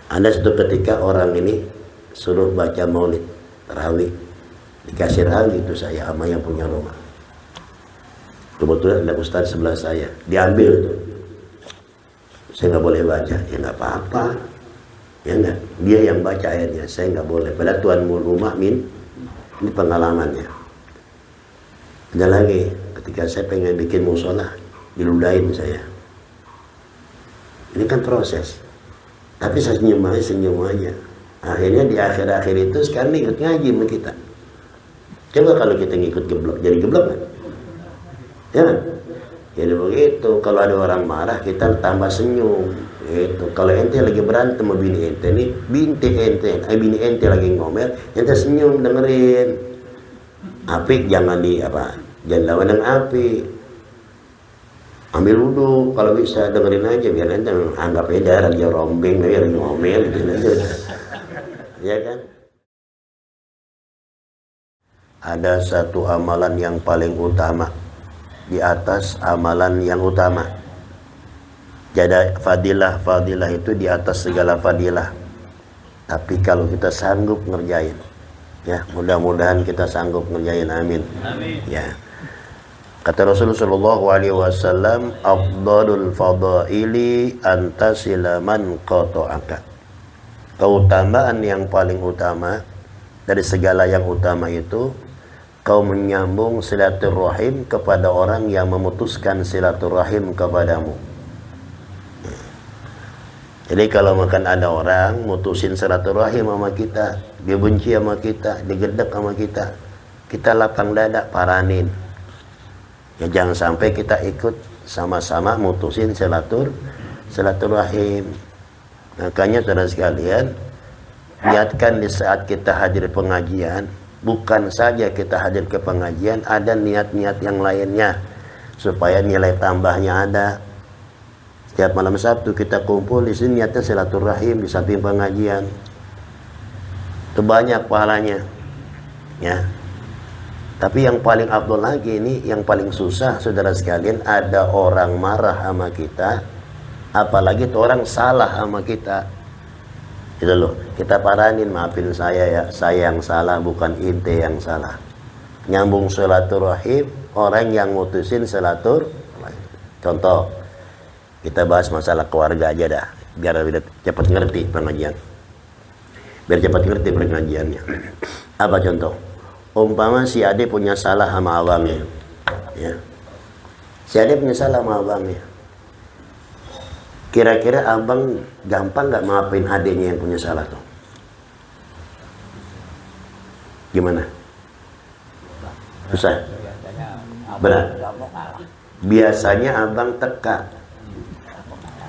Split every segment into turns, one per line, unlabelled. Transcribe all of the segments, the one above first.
Ada satu ketika orang ini suruh baca maulid tarawih, dikasih rawi itu saya sama yang punya rumah. Kebetulan ada ustadz sebelah saya, diambil itu. Saya nggak boleh baca, ya nggak apa-apa, ya nggak. Dia yang baca ayatnya, saya nggak boleh. Padahal tuan rumah ini pengalamannya. Ada lagi, ketika saya pengen bikin musola, diludahin saya. Ini kan proses. Tapi saya senyum aja. Akhirnya di akhir-akhir itu sekarang ikut ngaji sama kita. Coba kalau kita ngikut geblok, jadi geblok kan? Ya, jadi begitu. Kalau ada orang marah, kita tambah senyum. Itu. Kalau ente lagi berantem sama bini ente nih, bini ente lagi ngomel, ente senyum dengerin. Api jangan jangan lawan dengan api. Ambil wudhu, kalau bisa dengerin aja, biar ente anggap aja dia rombeng, dia ngomel gitu aja. Ya kan? Ada satu amalan yang paling utama di atas amalan yang utama. Jadi fadilah itu di atas segala fadilah. Tapi kalau kita sanggup ngerjain, ya mudah-mudahan kita sanggup ngerjain, amin. Amin. Ya. Kata Rasulullah sallallahu alaihi wasallam, afdalul fadaili antasila man qata'aka. Keutamaan yang paling utama dari segala yang utama itu, kau menyambung silaturahim kepada orang yang memutuskan silaturahim kepadamu. Jadi kalau makan ada orang mutusin silaturahim sama kita, dia benci sama kita, dia gedek sama kita lapang dada paranin. Ya jangan sampai kita ikut sama-sama mutusin silaturahim. Makanya saudara sekalian, niatkan di saat kita hadir pengajian, bukan saja kita hadir ke pengajian, ada niat-niat yang lainnya supaya nilai tambahnya ada. Setiap malam Sabtu kita kumpul di sini, niatnya silaturahim di samping pengajian. Itu banyak pahalanya. Ya. Tapi yang paling afdol lagi ini, yang paling susah saudara sekalian, ada orang marah sama kita, apalagi itu orang salah sama kita. Gitu loh, kita paranin, maafin saya ya, saya yang salah, bukan ente yang salah. Nyambung silaturahim, orang yang mutusin silaturahim. Contoh, kita bahas masalah keluarga aja dah, biar cepat ngerti pengajian. Biar cepat ngerti pengajiannya. Apa contoh? Umpama si Ade punya salah sama abangnya, ya. Si Ade punya salah sama abangnya. Kira-kira abang gampang nggak maafin adiknya yang punya salah tuh? Gimana? Susah? Berat? Biasanya abang teka.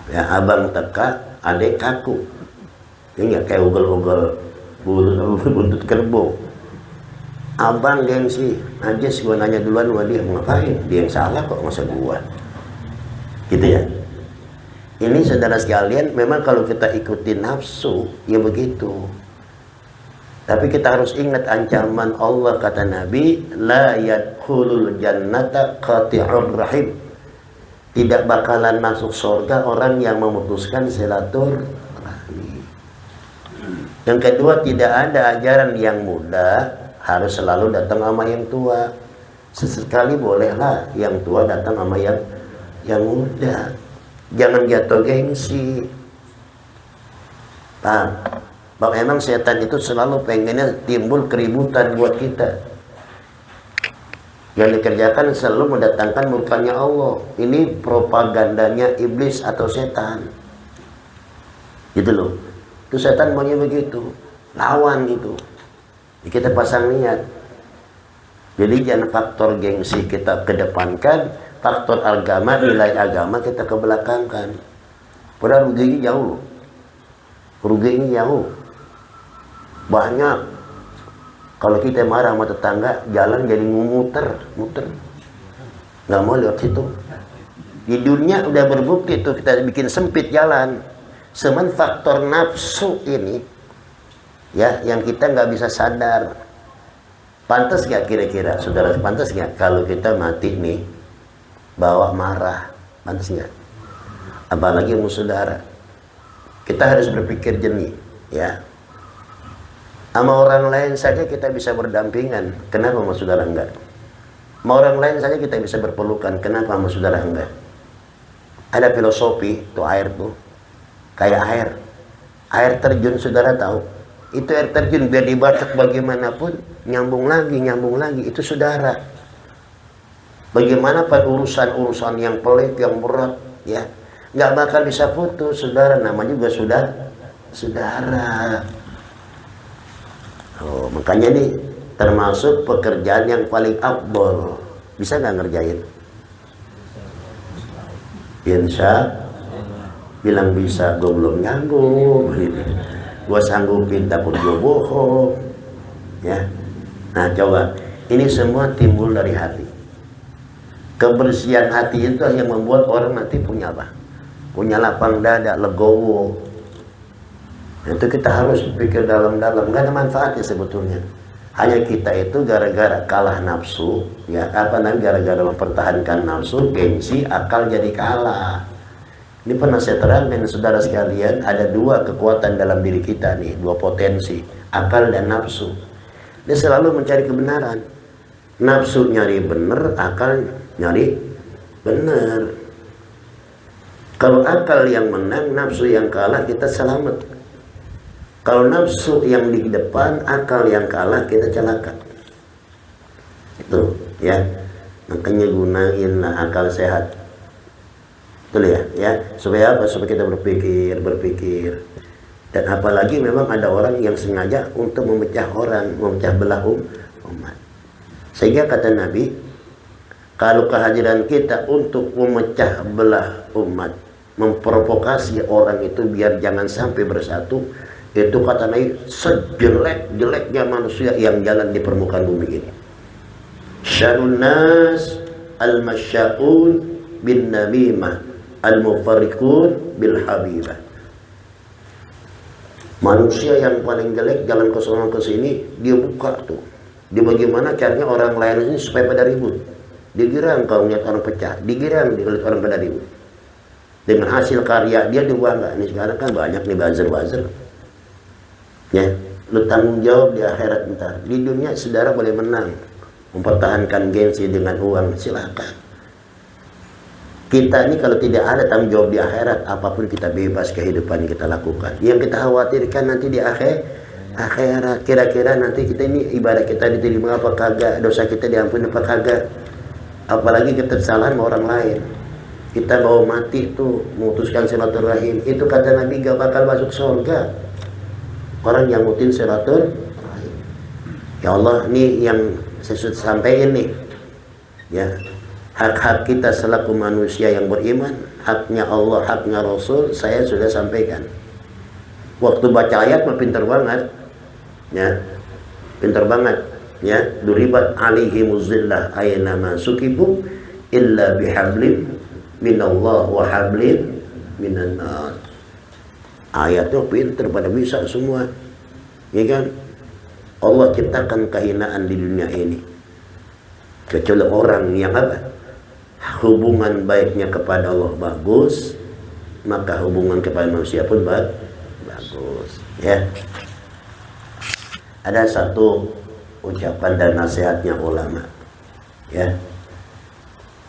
Ya, abang teka, adik kaku. Ini nggak kayak ugel-ugel buntut kerbau. Abang gengsi, najis, gua nanya duluan sama dia, ngapain? Dia yang salah kok, masa gua? Gitu ya. Ini saudara sekalian, memang kalau kita ikutin nafsu, ya begitu. Tapi kita harus ingat ancaman Allah, kata Nabi, la yadkhulul jannata qati'ur rahim. Tidak bakalan masuk surga orang yang memutuskan silaturahmi. Yang kedua, tidak ada ajaran yang muda harus selalu datang sama yang tua. Sesekali bolehlah yang tua datang sama yang muda. Jangan jatuh gengsi. Bang, emang setan itu selalu pengennya timbul keributan buat kita. Yang dikerjakan selalu mendatangkan murkanya Allah. Ini propagandanya iblis atau setan. Gitu loh. Itu setan maunya begitu. Lawan gitu. Kita pasang niat. Jadi jangan faktor gengsi kita kedepankan, faktor agama, nilai agama kita kebelakangkan. Padahal ruginya jauh loh. Ruginya jauh. Banyak. Kalau kita marah sama tetangga, jalan jadi muter. Nggak mau lewat situ. Di dunia udah berbukti tuh kita bikin sempit jalan. Semen faktor nafsu ini, ya, yang kita nggak bisa sadar. Pantas nggak kira-kira, saudara, pantas nggak kalau kita mati nih bawa marah? Pantas nggak? Apalagi saudara, Kita harus berpikir jernih, ya. Sama orang lain saja kita bisa berdampingan, kenapa sama saudara enggak? Sama orang lain saja kita bisa berpelukan, kenapa sama saudara enggak? Ada filosofi, tuh air tuh, kayak air. Air terjun, saudara tahu? Itu air terjun, biar dibacok bagaimanapun, nyambung lagi, itu saudara. Bagaimana pada urusan-urusan yang pelik, yang berat, ya, nggak bakal bisa putus, saudara. Namanya juga saudara. Oh, makanya nih termasuk pekerjaan yang paling afdol. Bisa nggak ngerjain? Insya bilang bisa, gue belum nyanggup gitu. Gue sanggupin takut gue bohong, ya. Nah coba, ini semua timbul dari hati. Kebersihan hati itu yang membuat orang nanti punya apa? Punya lapang dada, legowo. Itu kita harus pikir dalam-dalam, nggak ada manfaatnya sebetulnya. Hanya kita itu gara-gara kalah nafsu, ya, gara-gara mempertahankan nafsu, gengsi, akal jadi kalah. Ini pernah saya terangkan, saudara sekalian, ada dua kekuatan dalam diri kita nih, dua potensi, akal dan nafsu. Dia selalu mencari kebenaran. Nafsu nyari benar, akal nyari benar. Kalau akal yang menang, nafsu yang kalah, kita selamat. Kalau nafsu yang di depan, akal yang kalah, kita celaka. Itu, ya. Makanya gunainlah akal sehat. Betul ya, supaya apa? Supaya kita berpikir. Dan apalagi memang ada orang yang sengaja untuk memecah belah umat. Sehingga kata Nabi, kalau kehadiran kita untuk memecah belah umat, memprovokasi orang itu biar jangan sampai bersatu, itu kata Nabi sejelek-jeleknya manusia yang jalan di permukaan bumi ini. Syarrun nas al-masya'un bin namimah al-mufarriqun bil habibah. Manusia yang paling jelek jalan ke sana ke sini, dia buka tuh. Dia bagaimana caranya orang lain ini supaya pada ribut. Digirang kau lihat orang pecah, digirang dilihat orang pada ribut. Dengan hasil karya dia dibangga. Ini sekarang kan banyak nih buzzer. Ya, lu tanggung jawab di akhirat ntar. Di dunia saudara boleh menang, mempertahankan gengsi dengan uang, silakan. Kita ini kalau tidak ada tanggung jawab di akhirat, apapun kita bebas kehidupan yang kita lakukan. Yang kita khawatirkan nanti di akhirat, kira-kira nanti kita ini ibadah kita diterima apa kagak, dosa kita diampuni apa kagak. Apalagi kesalahan sama orang lain. Kita bawa mati itu memutuskan silaturahim, itu kata Nabi gak bakal masuk surga. Orang yang mutin silaturahim. Ya Allah, ini yang saya sampaikan nih. Ya. Hak-hak kita selaku manusia yang beriman, haknya Allah, haknya Rasul, saya sudah sampaikan. Waktu baca ayat mah pinter banget, ya, pinter banget, ya. Duribat alaihimuz zillah aina ma sukibu illa bihablim minallah wa hablim minan nar. Ayatnya pinter, pada bisa semua, ya kan? Allah ciptakan kehinaan di dunia ini, kecuali orang yang apa? Hubungan baiknya kepada Allah bagus, maka hubungan kepada manusia pun bagus, ya. Ada satu ucapan dan nasihatnya ulama, ya.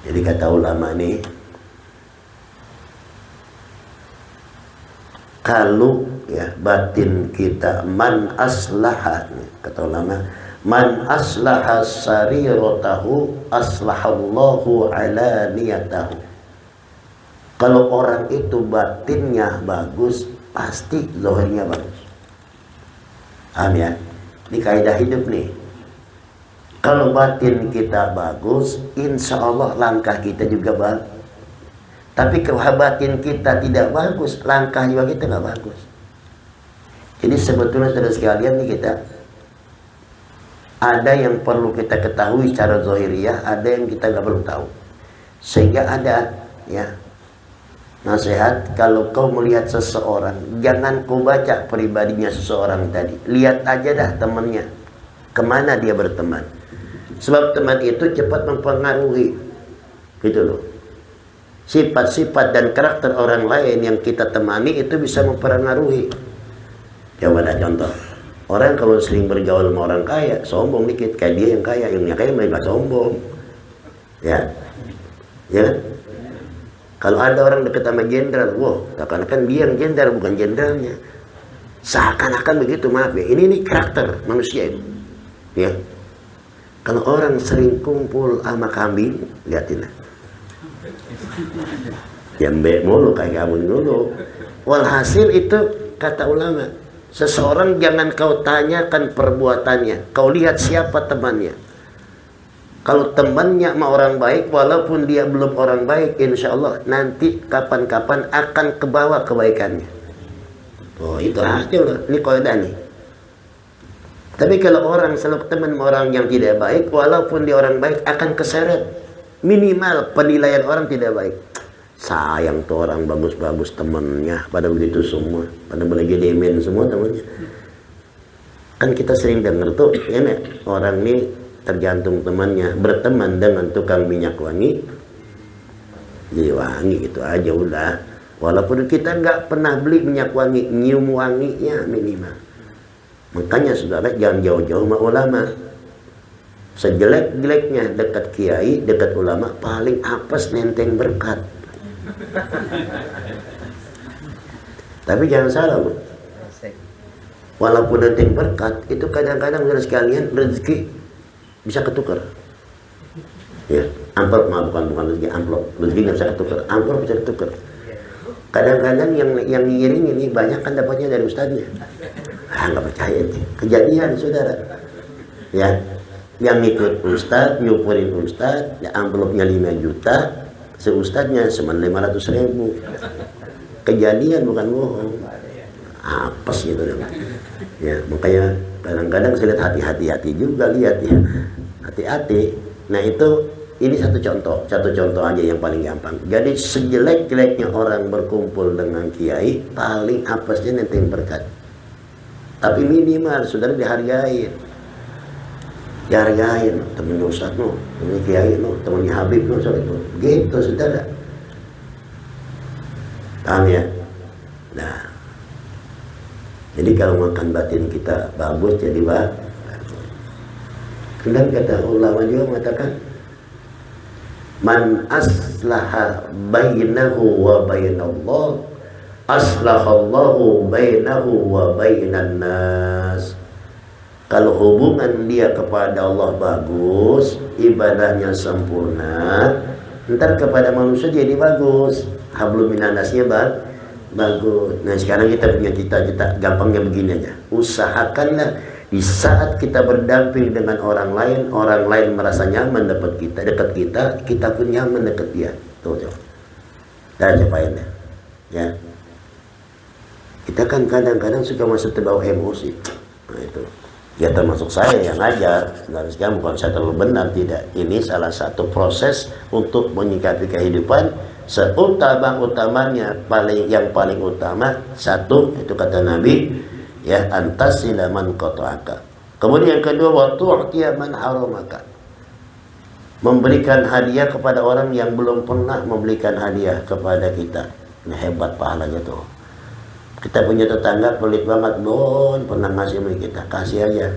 Jadi kata ulama ini, kalau ya batin kita man aslaha, kata ulama, man aslaha sariratahu aslahallahu ala niyatahu. Kalau orang itu batinnya bagus, pasti zahirnya bagus. Paham ya? Ini kaidah hidup nih. Kalau batin kita bagus, insya Allah langkah kita juga bagus. Tapi kalau batin kita tidak bagus, langkah juga kita nggak bagus. Jadi sebetulnya saudara sekalian nih, kita ada yang perlu kita ketahui secara zahiriyah, ada yang kita nggak perlu tahu. Sehingga ada, ya, nasihat, kalau kau melihat seseorang, jangan kau baca pribadinya seseorang tadi. Lihat aja dah temannya, kemana dia berteman. Sebab teman itu cepat mempengaruhi, gitu loh. Sifat-sifat dan karakter orang lain yang kita temani itu bisa mempengaruhi. Coba ada contoh. Orang kalau sering bergaul sama orang kaya, sombong dikit. Kayak dia yang kaya mereka sombong. Ya. Ya kan? Kalau ada orang dekat sama jenderal, wah, seakan-akan dia yang jenderal, bukan jenderalnya. Seakan-akan begitu, maaf ya. Ini karakter manusia itu. Ya. Kalau orang sering kumpul sama kambing, lihatin lah. Jembek mulu kayak kamu dulu. Walhasil itu kata ulama, seseorang jangan kau tanyakan perbuatannya, kau lihat siapa temannya. Kalau temannya sama orang baik, walaupun dia belum orang baik, insya Allah nanti kapan-kapan akan kebawa kebaikannya. Oh itu hasil, ini kaidah nih. Tapi kalau orang selalu teman sama orang yang tidak baik, walaupun dia orang baik akan keseret. Minimal penilaian orang tidak baik. Sayang tuh orang bagus-bagus temennya, pada begitu semua, pada lagi demen semua temennya. Kan kita sering dengar tuh, ini orang ini tergantung temannya, berteman dengan tukang minyak wangi, jadi wangi itu aja udah. Walaupun kita nggak pernah beli minyak wangi, nyium wanginya minimal. Makanya saudara jangan jauh-jauh sama ulama. Sejelek-jeleknya dekat kiai, dekat ulama, paling apes nenteng berkat. Tapi jangan salah, Bu. Walaupun nenteng berkat, itu kadang-kadang saudara sekalian rezeki bisa ketukar. Ya, amplop bukan rezeki, amplop. Rezeki nggak bisa ketukar, amplop bisa ketukar. Kadang-kadang yang ngiring ini banyak kan dapatnya dari ustadznya. Nggak percaya nih. Kejadian saudara. Ya, yang ikut ustadz, nyupurin ustadz, ya amplopnya 5 juta, seustadznya cuma 500.000. Kejadian bukan bohong. Apes gitu dong. Ya, makanya kadang-kadang saya lihat hati-hati juga lihat ya. Hati-hati. Nah itu ini satu contoh aja yang paling gampang. Jadi sejelek-jeleknya orang berkumpul dengan kiai, paling apesnya nenteng berkat. Tapi minimal saudara dihargain. Dihargain temennya ustadz no, temennya kiai no, temennya Habib no, soal itu. Gitu saudara. Paham ya? Nah. Jadi kalau makan batin kita bagus jadi bagus. Dan kata ulama juga mengatakan, man aslaha bainahu wa bainallah, aslahallahu bainahu wa bainan nas. Kalau hubungan dia kepada Allah bagus, ibadahnya sempurna, ntar kepada manusia jadi bagus. Hablum minannasnya bagus. Nah sekarang kita punya cita-cita, gampangnya begini aja. Usahakanlah di saat kita berdamping dengan orang lain merasa nyaman dekat kita pun nyaman dekat dia. Tuh. Dan cobainnya. Ya. Kita kan kadang-kadang suka masuk terbawa emosi. Nah itu. Ya termasuk saya yang ngajar. Sebenarnya sekarang bukan saya terlalu benar, tidak. Ini salah satu proses untuk menyikapi kehidupan. Seutama-utamanya yang paling utama satu itu kata Nabi, ya antasila man qata'aka. Kemudian yang kedua wa tu'tiya man haramaka. Memberikan hadiah kepada orang yang belum pernah memberikan hadiah kepada kita. Nah hebat pahalanya tuh. Kita punya tetangga pelit banget, belum pernah ngasih sama kita, kasih aja.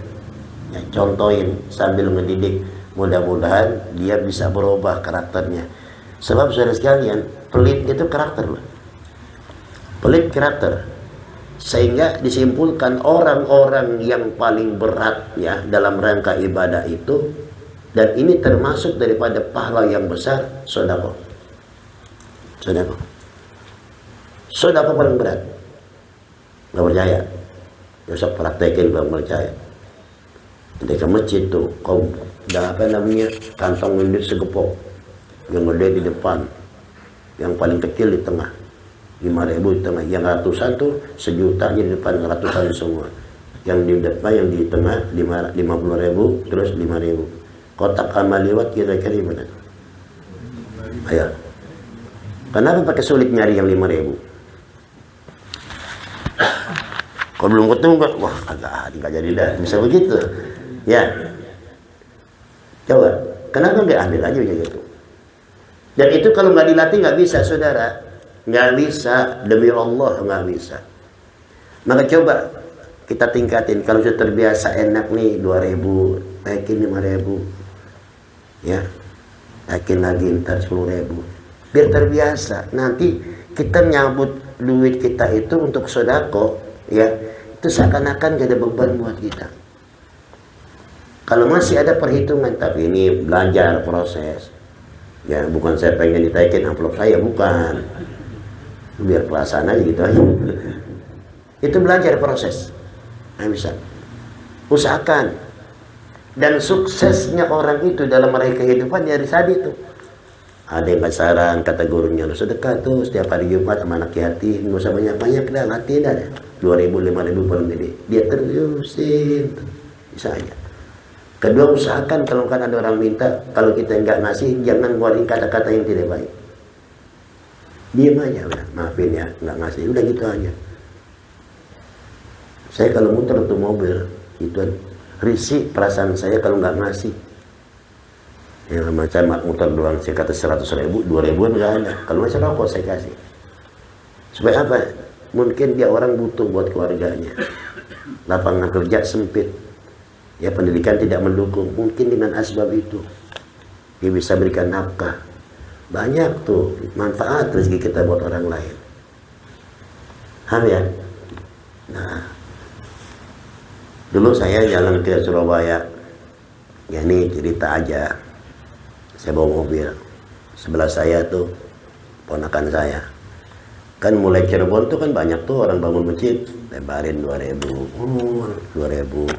Ya, contohin sambil ngedidik. Mudah-mudahan dia bisa berubah karakternya. Sebab saudara sekalian, pelit itu karakter loh. Pelit karakter. Sehingga disimpulkan orang-orang yang paling berat ya dalam rangka ibadah itu, dan ini termasuk daripada pahala yang besar, sedekah. Sedekah paling berat. Nggak percaya? Besok praktekin belum percaya. Nanti ke masjid tuh, kau udah apa namanya kantong duit segepok, yang gede di depan, yang paling kecil di tengah, 5.000 di tengah, yang ratusan tuh sejuta di depan, ratusan semua. Yang di depan, yang di tengah 50.000, terus 5.000. Kotak amal lewat kira-kira gimana? Ayo. Kenapa pakai sulit nyari yang 5.000? Kalau belum ketemu kan, wah agak jadi dah, bisa begitu. Ya, coba, kenapa nggak ambil aja gitu? Dan itu kalau nggak dilatih nggak bisa, saudara. Nggak bisa, demi Allah nggak bisa. Maka coba kita tingkatin. Kalau sudah terbiasa enak nih 2.000, naikin 5.000, ya, naikin lagi ntar 10.000. Biar terbiasa. Nanti kita nyambut duit kita itu untuk sodako, ya, itu seakan-akan gak ada beban buat kita. Kalau masih ada perhitungan, tapi ini belajar proses. Ya, bukan saya pengen ditaikin amplop saya, bukan. Biar perasaan aja gitu aja. Itu belajar proses. Nah, bisa. Usahakan. Dan suksesnya orang itu dalam meraih kehidupan dari tadi itu. Ada yang pasaran, kata gurunya, lu sedekah tuh setiap hari Jumat sama anak yatim, nggak usah banyak-banyak dah, latih dah. 2.000, 5.000 paling gede. Dia terusin. Bisa aja. Kedua, usahakan kalau kan ada orang minta, kalau kita nggak ngasih, jangan keluarin kata-kata yang tidak baik. Diam aja, udah, maafin ya, nggak ngasih, udah gitu aja. Saya kalau muter tuh mobil, itu risih perasaan saya kalau nggak ngasih. Ya macam muter doang, saya kata 100.000, 2.000 nggak ada. Kalau masih rokok saya kasih. Supaya apa? Mungkin dia orang butuh buat keluarganya. Lapangan kerja sempit. Ya, pendidikan tidak mendukung, mungkin dengan asbab itu dia bisa berikan nafkah. Banyak tuh manfaat rezeki kita buat orang lain. Paham ya? Nah, dulu saya jalan ke Surabaya, ya ini cerita aja. Saya bawa mobil, sebelah saya tuh ponakan saya. Kan mulai Cirebon tuh kan banyak tuh orang bangun masjid, lebarin 2.000, 2.000.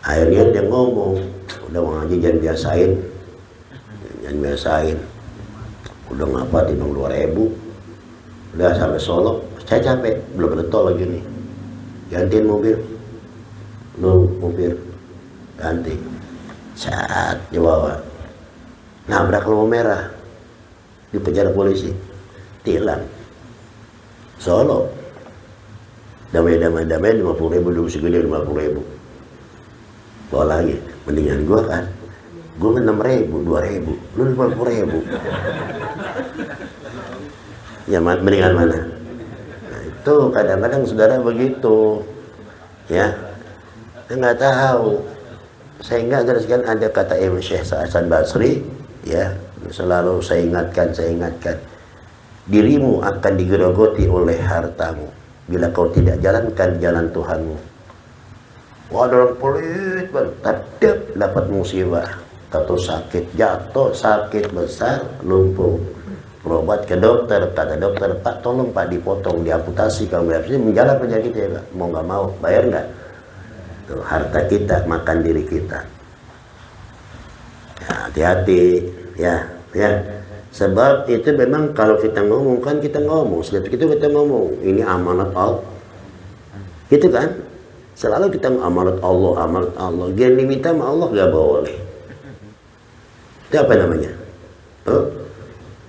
Akhirnya dia ngomong, udah Bang Haji jangan biasain, udah ngapa timbang 2.000, udah sampai Solo, saya capek, belum ada tol lagi nih, gantiin mobil, lu mobil, ganti, saat dibawa, nabrak lampu merah, dikejar polisi, tilang, Solo, damai 50.000, dulu segede 50.000. Bawa lagi, mendingan gua kan, gua 6.000, 2.000, lu 50.000. Ya mendingan mana? Nah, itu kadang-kadang saudara begitu, ya. Saya nggak tahu. Saya nggak jelaskan, ada kata Imam Syekh Hasan Basri, ya, selalu saya ingatkan, dirimu akan digerogoti oleh hartamu bila kau tidak jalankan jalan Tuhanmu. Wah, ada orang pelit banget, dapat musibah, atau sakit, jatuh, sakit besar, lumpuh, berobat ke dokter, kata dokter, Pak tolong Pak dipotong, diamputasi, kalau nggak bisa menjalan penyakit ya Pak, mau nggak mau, bayar nggak? Tuh, harta kita makan diri kita. Ya, hati-hati, ya. Sebab itu memang kalau kita ngomong kan kita ngomong, setiap itu kita ngomong, ini amanat Allah, gitu kan? Selalu kita amanat Allah. Dia diminta sama Allah gak boleh. Itu apa namanya?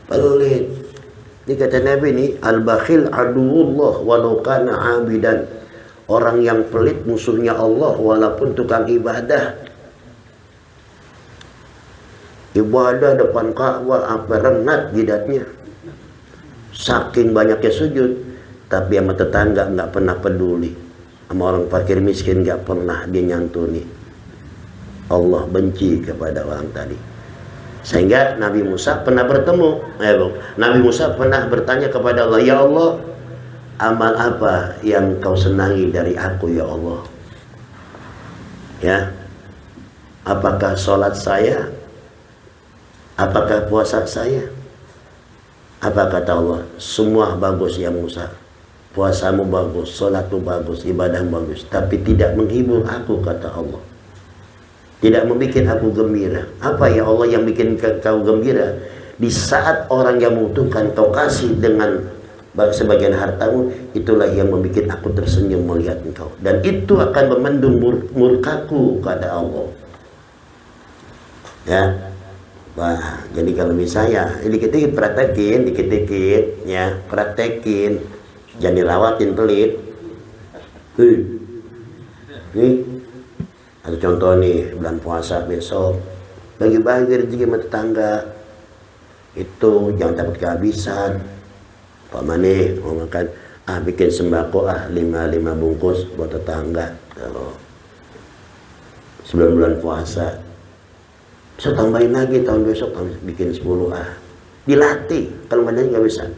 Pelit. Ini kata Nabi ini, al-bakhil aduullah walau kana abidan. Orang yang pelit musuhnya Allah walaupun tukang ibadah. Ibadah depan Ka'bah sampai rengat jidatnya. Saking banyaknya sujud, tapi sama tetangga nggak pernah peduli. Sama orang fakir miskin gak pernah dia nyantuni. Allah benci kepada orang tadi. Sehingga Nabi Musa pernah bertemu, Nabi Musa pernah bertanya kepada Allah, ya Allah, amal apa yang kau senangi dari aku ya Allah? Ya, apakah sholat saya? Apakah puasa saya? Apa kata Allah? Semua bagus ya Musa. Puasamu bagus, sholatmu bagus, ibadahmu bagus, tapi tidak menghibur aku, kata Allah. Tidak membuat aku gembira. Apa ya Allah yang bikin kau gembira? Di saat orang yang membutuhkan kau kasih dengan sebagian hartamu, itulah yang membuat aku tersenyum melihat engkau. Dan itu akan memendung murkaku, kata Allah. Ya, wah, jadi kalau misalnya dikit-dikit praktekin, ya, praktekin. Jangan dirawatin pelit. Nih, ada contoh nih, bulan puasa besok, bagi-bagi rezeki sama tetangga. itu, jangan takut kehabisan. Pak Mani mau makan, bikin sembako 5 bungkus buat tetangga. Tuh. Sebelum bulan puasa, bisa tambahin lagi tahun besok, bikin 10 dilatih. Kalau badannya nggak bisa,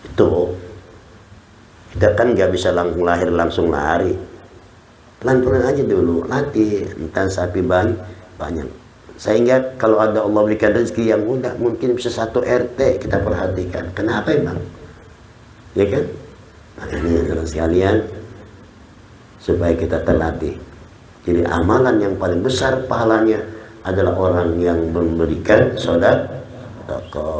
itu kita kan nggak bisa langsung lahir langsung lari, pelan-pelan aja dulu, latih. Entah sapi banyak, sehingga kalau ada Allah berikan rezeki yang mudah, mungkin bisa 1 RT kita perhatikan. Kenapa emang? Ya kan? Nah, ini sekalian, supaya kita terlatih. Jadi amalan yang paling besar pahalanya adalah orang yang memberikan sedekah.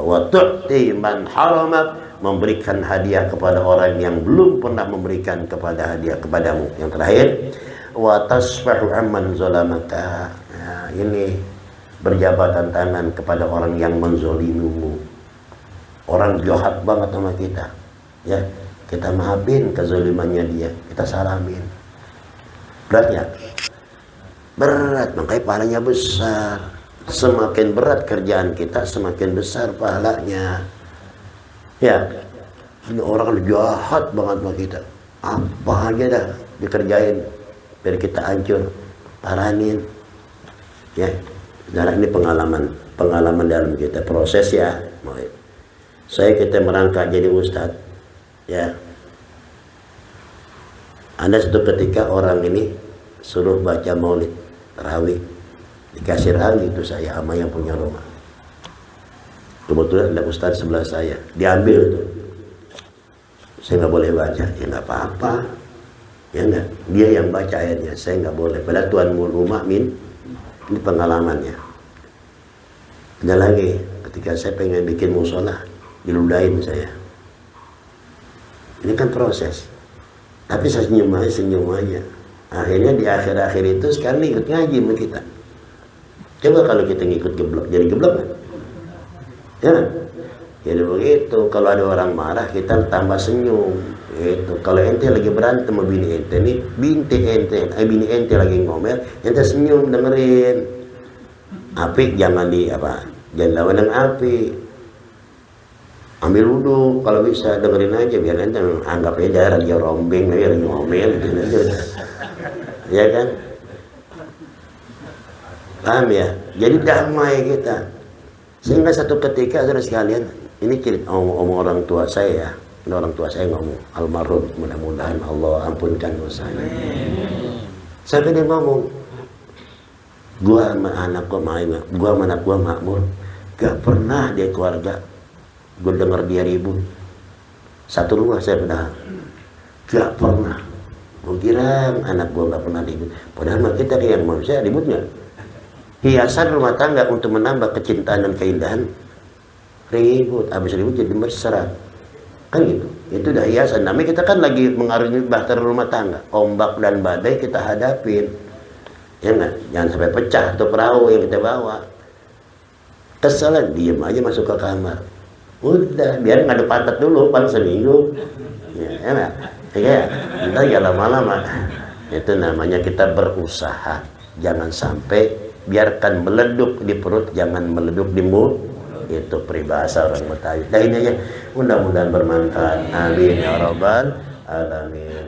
Wa tu'ti man harama, memberikan hadiah kepada orang yang belum pernah memberikan kepada hadiah kepadamu. Yang terakhir, wa tasfahu amman zalamaka. Nah, ini berjabatan tangan kepada orang yang menzolimumu. Orang jahat banget sama kita, ya, kita maafin kezalimannya dia, kita salamin. Beratnya berat, makanya pahalanya besar. Semakin berat kerjaan kita, semakin besar pahalanya. Ya, ini orang jahat banget sama kita, apa aja dah dikerjain biar kita hancur, paranin. Ya, nah, ini pengalaman dalam kita proses ya. Kita merangkak jadi ustadz, ya. Ada satu ketika orang ini suruh baca maulid tarawih, dikasih rawi itu saya sama yang punya rumah. Kebetulan ada ustadz sebelah saya, diambil itu. Saya nggak boleh baca, ya nggak apa-apa, ya nggak. Dia yang baca ayatnya, saya nggak boleh. Padahal tuan rumah ini pengalamannya. Ada lagi, ketika saya pengen bikin musola, diludahin saya. Ini kan proses. Tapi saya senyum aja. Akhirnya di akhir-akhir itu sekarang ikut ngaji sama kita. Coba kalau kita ngikut geblok, jadi geblok kan? Ya, jadi begitu. Kalau ada orang marah, kita tambah senyum. Itu. Kalau ente lagi berantem sama bini ente nih, bini ente lagi ngomel, ente senyum dengerin. Api jangan jangan lawan dengan api. Ambil wudhu kalau bisa, dengerin aja biar ente anggap aja lagi rombeng, lagi ngomel gitu aja. Ya kan? Paham ya? Jadi damai kita. Sehingga satu ketika saudara sekalian, ini cerita omong orang tua saya ya. Ini orang tua saya ngomong, almarhum, mudah-mudahan Allah ampunkan dosanya. Sampai dia ngomong, gua sama anak gua makmur, gak pernah dia keluarga gua dengar dia ribut. Satu rumah saya pernah, gak pernah. Gua kira anak gua gak pernah ribut. Padahal kita yang manusia ributnya. Hiasan rumah tangga untuk menambah kecintaan dan keindahan, ribut. Habis ribut jadi mesra. Kan gitu. Itu udah hiasan. Namanya kita kan lagi mengarungi bahtera rumah tangga. Ombak dan badai kita hadapin. Ya enggak? Jangan sampai pecah tuh perahu yang kita bawa. Kesalahan, diem aja masuk ke kamar. Udah, biar nggak ada pantat dulu, paling seminggu. Ya enggak? Ya, entar ya lama-lama. Itu namanya kita berusaha. Jangan sampai biarkan meleduk di perut, jangan meleduk di mulut. Itu peribahasa orang Betawi. Nah ini aja, mudah-mudahan bermanfaat. Amin ya rabbal alamin.